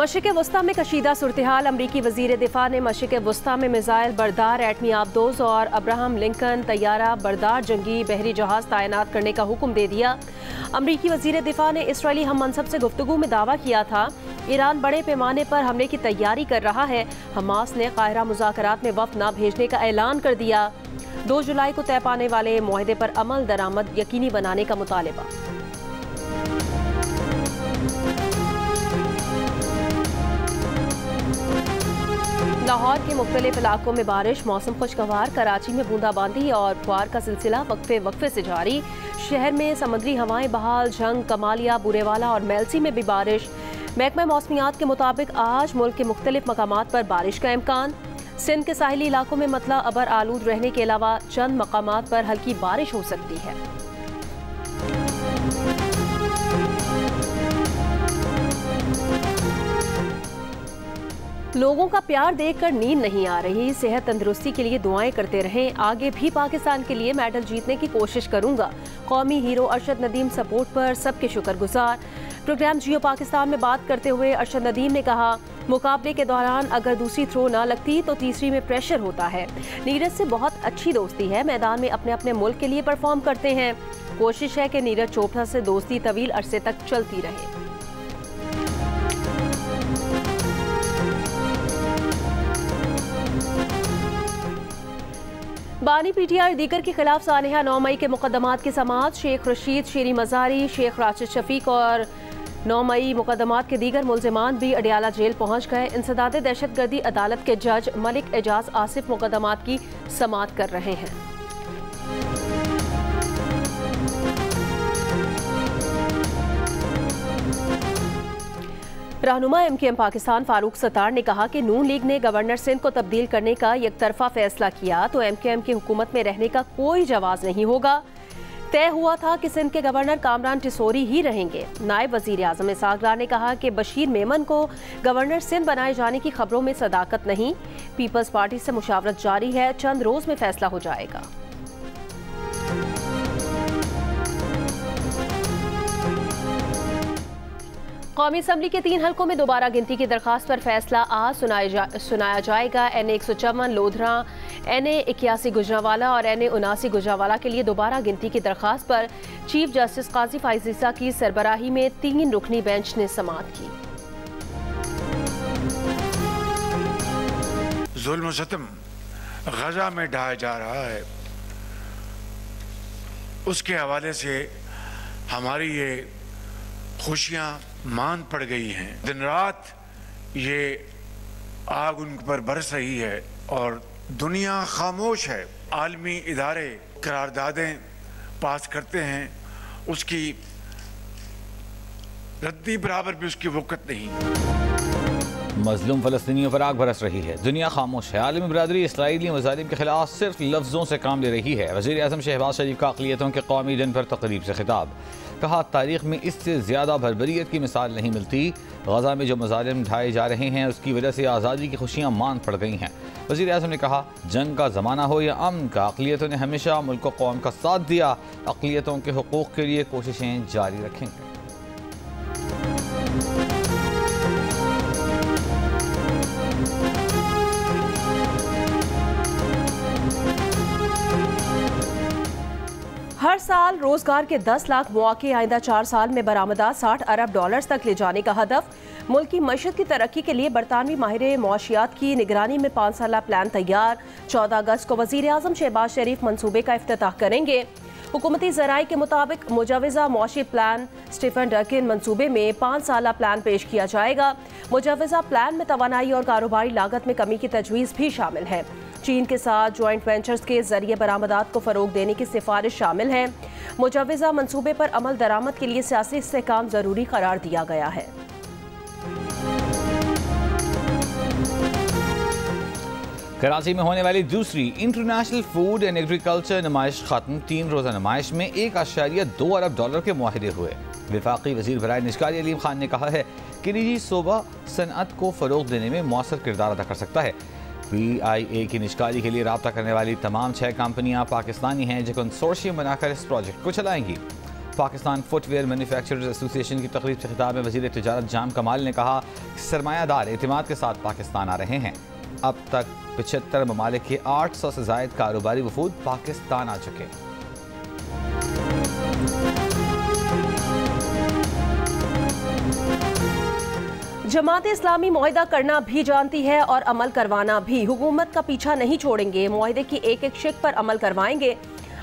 मशरिक़ वस्ता में कशीदा सूरत-ए-हाल। अमरीकी वज़ीर दिफा ने मशरिक़ वस्ता में मिसाइल बरदार एटमी आबदोज़ और अब्राहम लिंकन तैयारा बरदार जंगी बहरी जहाज़ तैनात करने का हुक्म दे दिया। अमरीकी वज़ीर दिफा ने इसराइली हम मनसब से गुफ्तगू में दावा किया था ईरान बड़े पैमाने पर हमले की तैयारी कर रहा है। हमास ने काहिरा मुज़ाकरात में वफ़द न भेजने का ऐलान कर दिया। 2 जुलाई को तय पाने वाले मुआहदे पर अमल दरामद यकीनी बनाने का मुतालबा। लाहौर के मुख्तलिफ इलाकों में बारिश, मौसम खुशगवार। कराची में बूंदाबांदी और फुहार का सिलसिला वक्फे से जारी। शहर में समुद्री हवाएं बहाल। झंग, कमालिया, बुरेवाला और मेलसी में भी बारिश। महकमा मौसमियात के मुताबिक आज मुल्क के मुख्तलिफ मकामात पर बारिश का इम्कान। सिंध के साहिली इलाकों में मतला अबर आलूद रहने के अलावा चंद मकामात पर हल्की बारिश हो सकती है। लोगों का प्यार देखकर नींद नहीं आ रही। सेहत तंदुरुस्ती के लिए दुआएं करते रहें। आगे भी पाकिस्तान के लिए मेडल जीतने की कोशिश करूंगा। कौमी हीरो अरशद नदीम सपोर्ट पर सबके शुक्रगुजार। प्रोग्राम जियो पाकिस्तान में बात करते हुए अरशद नदीम ने कहा, मुकाबले के दौरान अगर दूसरी थ्रो ना लगती तो तीसरी में प्रेशर होता है। नीरज से बहुत अच्छी दोस्ती है। मैदान में अपने अपने मुल्क के लिए परफॉर्म करते हैं। कोशिश है कि नीरज चोपड़ा से दोस्ती तवील अरसे तक चलती रहे। बानी पीटीआई दीगर के खिलाफ सानिया 9 मई के मुकदमात की समाअत। शेख रशीद, शेरी मजारी, शेख राशिद शफीक और 9 मई मुकदमात के दीगर मुल्जिमान भी अडियाला जेल पहुंच गए। इंसदाद दहशतगर्दी अदालत के जज मलिक एजाज आसिफ मुकदमात की समाअत कर रहे हैं। रहनुमा MKM पाकिस्तान फारूक सत्तार ने कहा कि नून लीग ने गवर्नर सिंध को तब्दील करने का एकतरफा फैसला किया तो MKM की हुकूमत में रहने का कोई जवाब नहीं होगा। तय हुआ था कि सिंध के गवर्नर कामरान टिसोरी ही रहेंगे। नायब वजीर आजम इसहाक डार ने कहा कि बशीर मेमन को गवर्नर सिंध बनाए जाने की खबरों में सदाकत नहीं। पीपल्स पार्टी से मुशावरत जारी है। चंद रोज में फैसला हो जाएगा। कौमी असम्बली के 3 हलकों में दोबारा गिनती की दरखास्त पर फैसला आज सुनाया जाएगा। NA 154 लोधरा, NA 81 गुजरांवाला और NA 79 गुजरांवाला के लिए दोबारा गिनती की दरखास्त पर चीफ जस्टिस काजी फाइज़ की सरबराही में 3 रुकनी बेंच ने समाअत की। जुल्म सितम गजा में ढाया जा रहा है, उसके हवाले से हमारी ये खुशियां मान पड़ गई हैं। दिन रात ये आग उन पर बरस रही है और दुनिया खामोश है। आलमी इदारे करारदादें पास करते हैं, उसकी रद्दी बराबर भी उसकी वक़्त नहीं। मजलूम फ़लस्तीनियों पर आग बरस रही है, दुनिया खामोश है। आलमी बरादरी इसराइली मज़ालिम के खिलाफ सिर्फ लफ्ज़ों से काम ले रही है। वज़ीर आज़म शहबाज शरीफ का अक़लियतों के कौमी दिन पर तक़रीब से खिताब। कहा, तारीख़ में इससे ज़्यादा भरभरियत की मिसाल नहीं मिलती। गज़ा में जो मज़ालिम ढाए जा रहे हैं उसकी वजह से आज़ादी की खुशियाँ मान पड़ गई हैं। वज़ीर आज़म ने कहा, जंग का ज़माना हो या अमन का, अक़लियतों ने हमेशा मुल्क व कौम का साथ दिया। अक़लियतों के हुकूक़ के लिए कोशिशें जारी रखेंगे। हर साल रोजगार के 10 लाख मौके आइंदा 4 साल में बरामदात $60 अरब तक ले जाने का हदफ। मुल्क की मईशत की तरक्की के लिए बरतानवी माहिर मौशियात की निगरानी में 5 साला प्लान तैयार। 14 अगस्त को वजीर आजम शहबाज शरीफ मनसूबे का इफ्तिताह करेंगे। हुकूमती ज़राई के मुताबिक मुजवज़ा मौशी प्लान स्टीफन डर्किन मनसूबे में 5 साला प्लान पेश किया जाएगा। मुजवज़ा प्लान में तवानाई और कारोबारी लागत में कमी की तजवीज़ भी शामिल है। चीन के साथ जॉइंट वेंचर्स के जरिए बरामदात को फ़रोग देने की सिफारिश शामिल है। मुजवज़ा मनसूबे पर अमल दरामद के लिए सियासी इस्तेहकाम ज़रूरी करार दिया गया है। कराची में होने वाली दूसरी इंटरनेशनल फूड एंड एग्रीकल्चर नुमाइश खत्म। 3 रोज़ा नुमाइश में $1.2 अरब के मुआहदे हुए। वफाकी वज़ीर बराए निजकारी अलीम खान ने कहा है कि निजी शोबा सनअत को फ़रोग देने में मौसर किरदार अदा कर सकता है। PIA की निजकारी के लिए राब्ता करने वाली तमाम 6 कंपनियां पाकिस्तानी हैं जो कंसोर्शियम बनाकर इस प्रोजेक्ट को चलाएंगी। पाकिस्तान फुटवेयर मैन्युफैक्चरर्स एसोसिएशन की तकरीब से खिताब में वज़ीर तिजारत जाम कमाल ने कहा कि सरमायादार एतमाद के साथ पाकिस्तान आ रहे हैं। अब तक 75 ममालिक के 800 से ज़ायद कारोबारी वफूद पाकिस्तान आ चुके। जमात इस्लामी मुआहिदा करना भी जानती है और अमल करवाना भी। हुकूमत का पीछा नहीं छोड़ेंगे, मुआहिदे की एक एक शिक पर अमल करवाएंगे।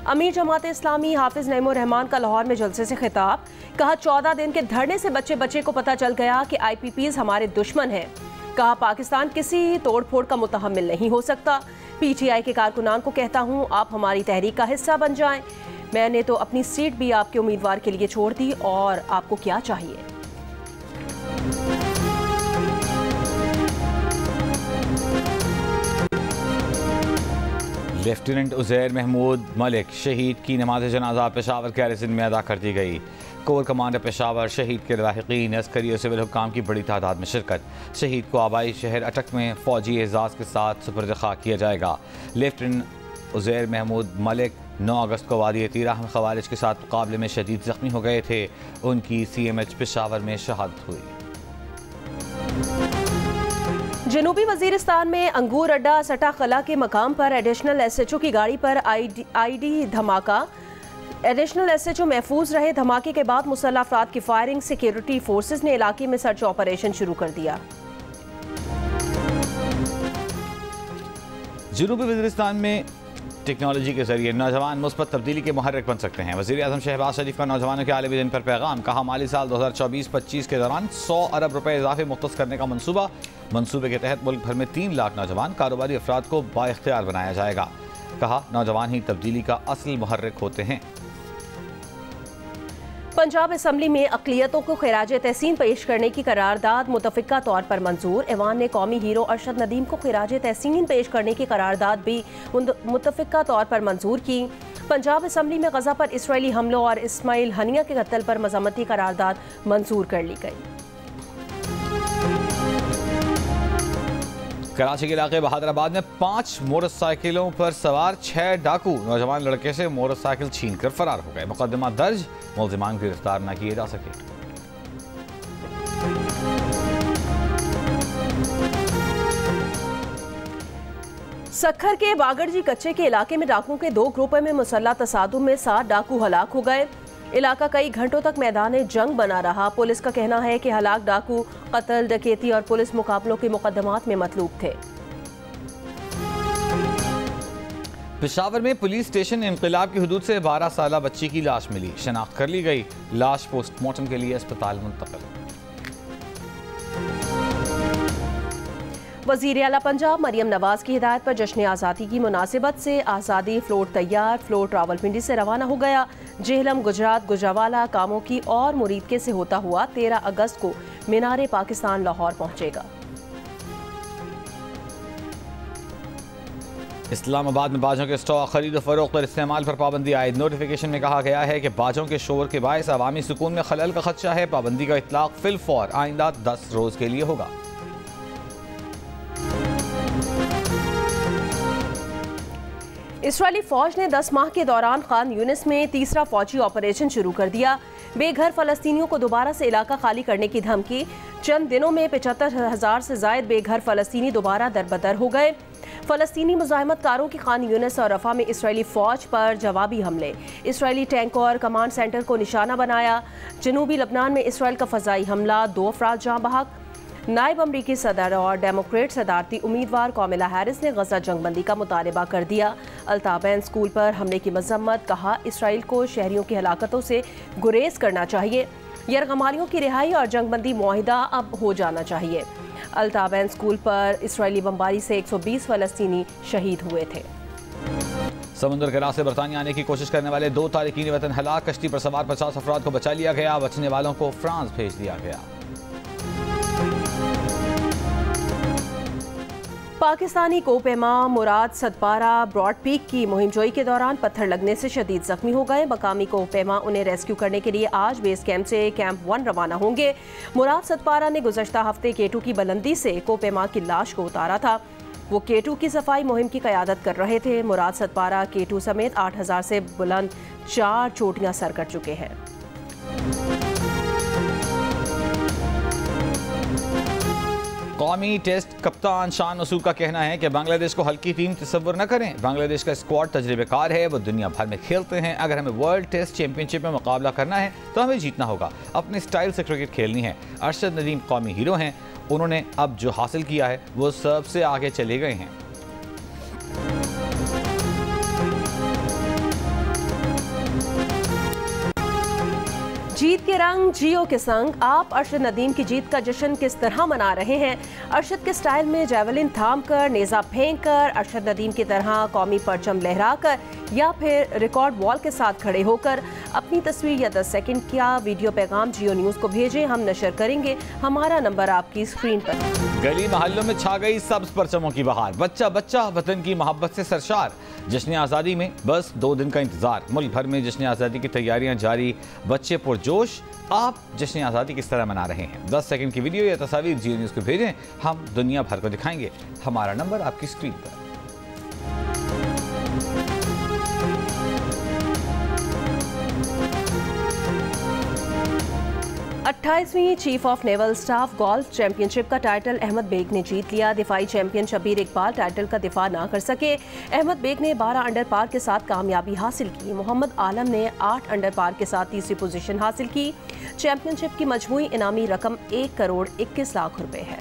अमीर जमात इस्लामी हाफिज नईमुर रहमान का लाहौर में जलसे से खिताब। कहा 14 दिन के धरने से बच्चे बच्चे को पता चल गया कि IPPs हमारे दुश्मन हैं। कहा पाकिस्तान किसी तोड़ फोड़ का मुतहम्मिल नहीं हो सकता। PTI के कारकुनान को कहता हूँ आप हमारी तहरीक का हिस्सा बन जाएं। मैंने तो अपनी सीट भी आपके उम्मीदवार के लिए छोड़ दी और आपको क्या चाहिए। लेफ्टिनेंट उज़ैर महमूद मलिक शहीद की नमाज जनाजा पेशावर गैरिसन में अदा कर दी गई। कोर कमांडर पेशावर शहीद के लाहिकीन अस्करी और सिविल हुक्काम की बड़ी तादाद में शिरकत। शहीद को आबाई शहर अटक में फौजी एजाज़ के साथ सुपुर्द खाक किया जाएगा। लेफ्टिनेंट उज़ैर महमूद मलिक 9 अगस्त को वादी तीराह में खवारिज के साथ मुकाबले में शदीद ज़ख्मी हो गए थे। उनकी CMH पेशावर में शहादत हुई। जनूबी वजीरिस्तान में अंगूर अड्डा सटा कला के मकाम पर एडिशनल SHO की गाड़ी पर ID धमाका। एडिशनल SHO महफूज रहे। धमाके के बाद मुसल्लह अफराद की फायरिंग। सिक्योरिटी फोर्सेस ने इलाके में सर्च ऑपरेशन शुरू कर दिया। जनूबी वजीरिस्तान में टेक्नोलॉजी के जरिए नौजवान मुस्बत तब्दीली के मुहर्रिक बन सकते हैं। वज़ीर आज़म शहबाज शरीफ का नौजवानों के आलमी दिन पर पैगाम। कहा माली साल 2024-25 के दौरान 100 अरब रुपए इजाफे मुख्तस करने का मनसूबा। मनसूबे के तहत मुल्क भर में 3 लाख नौजवान कारोबारी अफराद को बाइख्तियार बनाया जाएगा। कहा नौजवान ही तब्दीली का असल मुहर्रिक होते हैं। पंजाब असम्बली में अक़लियतों को खिराज तहसीन पेश करने की करारदाद मुतफ़िका तौर पर मंजूर। ऐवान ने कौमी हीरो अरशद नदीम को खिराज तहसीन पेश करने की करारदाद भी मुतफ़िका तौर पर मंजूर की। पंजाब असम्बली में गज़ा पर इसराइली हमलों और इस्माइल हनिया के कत्ल पर मज़म्मती करारदाद मंजूर कर ली गई। कराची के इलाके बहादुराबाद में 5 मोटरसाइकिलों पर सवार 6 डाकू नौजवान लड़के से मोटरसाइकिल छीनकर फरार हो गए। मुकदमा दर्ज, मुलजिमान गिरफ्तार न किए जा सके। सखर के बागड़जी कच्चे के इलाके में डाकुओं के 2 ग्रुपों में मुसल्लह तसादुम में 7 डाकू हलाक हो गए। इलाका कई घंटों तक मैदान जंग बना रहा। पुलिस का कहना है कि हलाक डाकू कत्ल, डकैती और पुलिस मुकाबलों के मुकदमात में मतलूब थे। पेशावर में पुलिस स्टेशन इंक़िलाब की हुदूद से 12 साला बच्ची की लाश मिली। शनाख्त कर ली गई। लाश पोस्टमार्टम के लिए अस्पताल मुंतकिल। वज़ीर आला पंजाब मरियम नवाज की हिदायत पर जश्न आज़ादी की मुनासिबत से आज़ादी फ्लोट तैयार। फ्लोट रावलपिंडी से रवाना हो गया। जेहलम, गुजरात, गुजरावाला, कामोकी और मुरीदके से होता हुआ 13 अगस्त को मीनार पाकिस्तान लाहौर पहुंचेगा। इस्लामाबाद में बाजों के स्टॉक खरीद फरोख्त और इस्तेमाल पर पाबंदी आयद। नोटिफिकेशन में कहा गया है कि बाजों के शोर के बायस अवामी सुकून में खलल का खदशा है। पाबंदी का इतलाक फिलफौर आइंदा 10 रोज के लिए होगा। इसराइली फौज ने 10 माह के दौरान खान यूनिस में तीसरा फौजी ऑपरेशन शुरू कर दिया। बेघर फलस्तीनियों को दोबारा से इलाका खाली करने की धमकी। चंद दिनों में 75,000 से जायद बेघर फलस्तीनी दोबारा दरबदर हो गए। फलस्तीनी मुजाहिमतकारों की खान यूनिस और रफा में इसराइली फौज पर जवाबी हमले। इसराइली टैंक और कमांड सेंटर को निशाना बनाया। जनूबी लबनान में इसराइल का फ़ज़ाई हमला, 2 अफराद जाँ बहक। नायब अमरीकी सदर और डेमोक्रेट सदारती उम्मीदवार कामिला हैरिस ने गजा जंगबंदी का मुतालबा कर दिया। अल्ताबैन स्कूल पर हमले की मजम्मत। कहा इसराइल को शहरियों की हलाकतों से गुरेज करना चाहिए। यरगमालियों की रिहाई और जंगबंदी मुआहिदा अब हो जाना चाहिए। अल्ताबैन स्कूल पर इसराइली बमबारी से 120 फलस्तीनी शहीद हुए थे। समुद्र के रास्ते बरतानिया आने की कोशिश करने वाले 2 तारिकीन वतन हलाक। कश्ती पर सवार 50 अफराद को बचा लिया गया। बचने वालों को फ्रांस भेज दिया गया। पाकिस्तानी कोपेमा मुराद सतपारा ब्रॉड पीक की मुहिमजोई के दौरान पत्थर लगने से शदीद जख्मी हो गए। मकामी कोपेमा उन्हें रेस्क्यू करने के लिए आज बेस कैंप से कैंप 1 रवाना होंगे। मुराद सतपारा ने गुज़श्ता हफ्ते केटू की बुलंदी से कोपेमा की लाश को उतारा था। वो केटू की सफाई मुहिम की क़यादत कर रहे थे। मुराद सतपारा केटू समेत 8,000 से बुलंद 4 चोटियां सर कर चुके हैं। कौमी टेस्ट कप्तान शान नसूर का कहना है कि बांग्लादेश को हल्की टीम तस्वुर न करें। बांग्लादेश का स्क्वाड तजर्बेकार है, वो दुनिया भर में खेलते हैं। अगर हमें वर्ल्ड टेस्ट चैंपियनशिप में मुकाबला करना है तो हमें जीतना होगा, अपने स्टाइल से क्रिकेट खेलनी है। अरशद नदीम कौमी हीरो हैं, उन्होंने अब जो हासिल किया है वो सबसे आगे चले गए हैं। जीत के रंग जियो के संग आप अरशद नदीम की जीत का जश्न किस तरह मना रहे हैं? अरशद के स्टाइल में जेवलिन थाम कर, नेजा फेंक कर, अरशद नदीम की तरह कौमी परचम लहरा कर, या फिर रिकॉर्ड वॉल के साथ खड़े होकर अपनी तस्वीर या 10 सेकंड का वीडियो पैगाम जियो न्यूज़ को भेजें, हम नशर करेंगे। हमारा नंबर आपकी स्क्रीन पर। गली मोहल्लों में छा गई सब्ज परचमों की बहार, बच्चा बच्चा वतन की मोहब्बत से सरशार। जश्न आज़ादी में बस 2 दिन का इंतजार, मुल्क भर में जश्न आज़ादी की तैयारियां जारी, बच्चे पुरजोश। आप जश्न आज़ादी किस तरह मना रहे हैं? 10 सेकंड की वीडियो या तस्वीर जियो न्यूज़ को भेजें, हम दुनिया भर को दिखाएंगे। हमारा नंबर आपकी स्क्रीन पर। 28वीं chief of naval staff golf championship का टाइटल अहमद बेग ने जीत लिया। दिफाई चैंपियन शबीर इकबाल टाइटल का दिफा ना कर सके। अहमद बेग ने 12 अंडर पार के साथ कामयाबी हासिल की। मोहम्मद आलम ने 8 अंडर पार के साथ तीसरी पोजीशन हासिल की। चैंपियनशिप की मजमूई इनामी रकम 1 करोड़ 21 लाख रुपए है।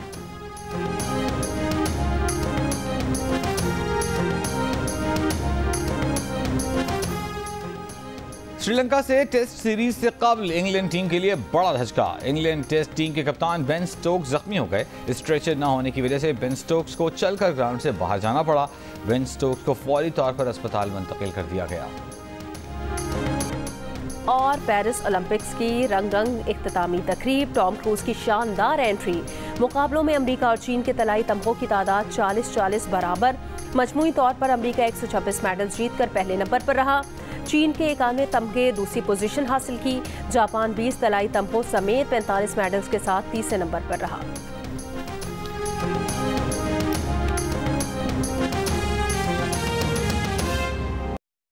श्रीलंका से टेस्ट सीरीज से कबल इंग्लैंड टीम के लिए बड़ा धचका। इंग्लैंड टेस्ट टीम के कप्तान बेन स्टोक्स जख्मी हो गए। स्ट्रेचर न होने की वजह से बेन स्टोक्स को चलकर ग्राउंड से बाहर जाना पड़ा। बेन स्टोक्स को फौरी तौर पर अस्पताल मुंतकिल कर दिया गया। और पेरिस ओलंपिक्स की रंग रंग इख्तितामी तकरीब, टॉम क्रूज की शानदार एंट्री। मुकाबलों में अमेरिका और चीन के तलाई तमगों की तादाद 40-40 बराबर। मजमूई तौर पर अमेरिका 126 मेडल जीतकर पहले नंबर पर रहा। चीन के 91 तमगे दूसरी पोजीशन हासिल की। जापान 20 तलाई तमगों समेत 45 मेडल्स के साथ तीसरे नंबर पर रहा।